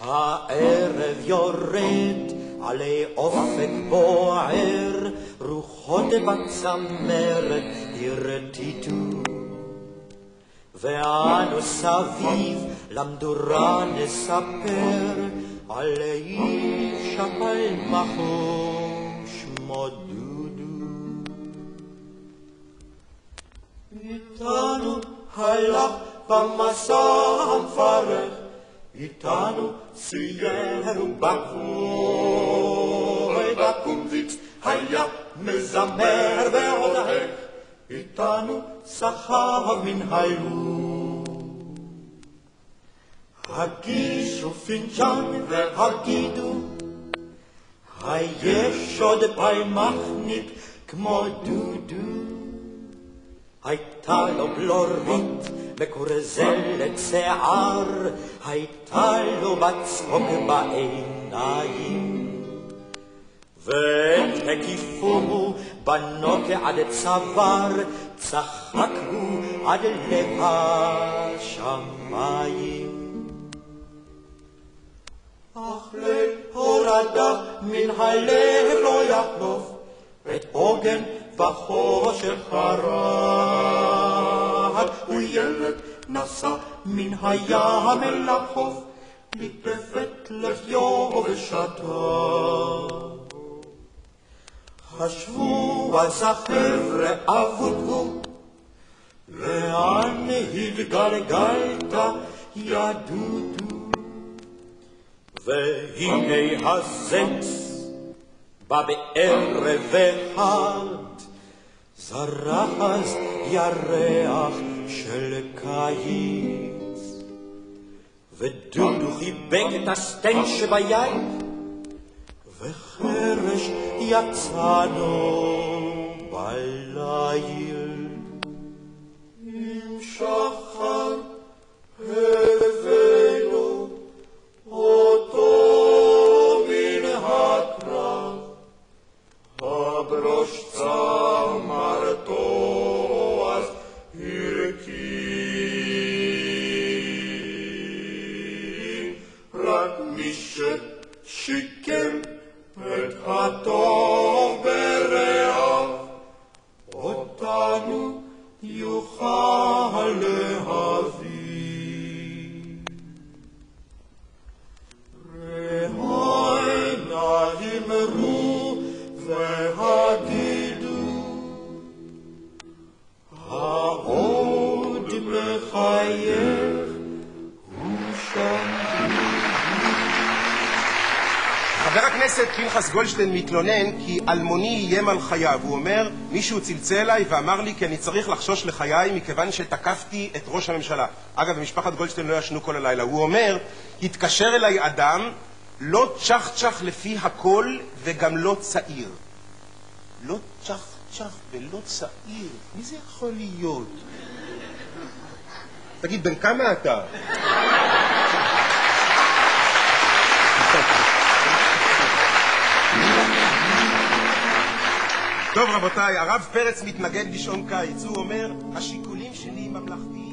הערב יורד עלי אופק בוער, רוחות בצמרת הרטיטו, ואנו סביב למדורה נספר על איש הפלמחו שמו דודו. איתנו הלך במסע המפרך, איתנו צייר ובחוי בקומביץ היה מזמר ועוד איך, איתנו שכב מן הלוב. הגישו פינג'אן והגידו, היש עוד פלמחניק כמו דודו. הייתה לו בלורית מקורזלת שיער, הייתה לו בצחוק בעיניים, ואת הקיפו בנות עד צוואר, צחקו עד לב השמיים. אך להורדה מן הלב לא יחלוף, את עוגן בחושך הרעד, וילד נסע מן הים אל החוף, ליטפת לחיו ושתה. חשבו אז החבר'ה אבודו, לאן התגלגלת יא דודו? והנה הזץ בא בערב אחד, זרח ירח של קיץ, ודודו חיבק את הסטן שביד, וחרש יצאנו בליל. עם שחר הבאנו אותו מן הקרב, הברוש צמרתו אז הרכיב, רק מי ששיקם את הטוב ברעיו, אותנו יוכל להביא. רעי נא אמרו והגידו, העוד מחייך הוא שם. חבר הכנסת פנחס גולדשטיין מתלונן כי אלמוני איים על חייו. הוא אומר, מישהו צלצל אליי ואמר לי כי אני צריך לחשוש לחיי מכיוון שתקפתי את ראש הממשלה. אגב, במשפחת גולדשטיין לא ישנו כל הלילה. הוא אומר, התקשר אליי אדם, לא צ'ח לפי הכל וגם לא צעיר. לא צ'ח ולא צעיר, מי זה יכול להיות? תגיד, בן כמה אתה? טוב רבותיי, הרב פרץ מתנגד בשעון קיץ. הוא אומר, השיקולים שלי ממלכתיים.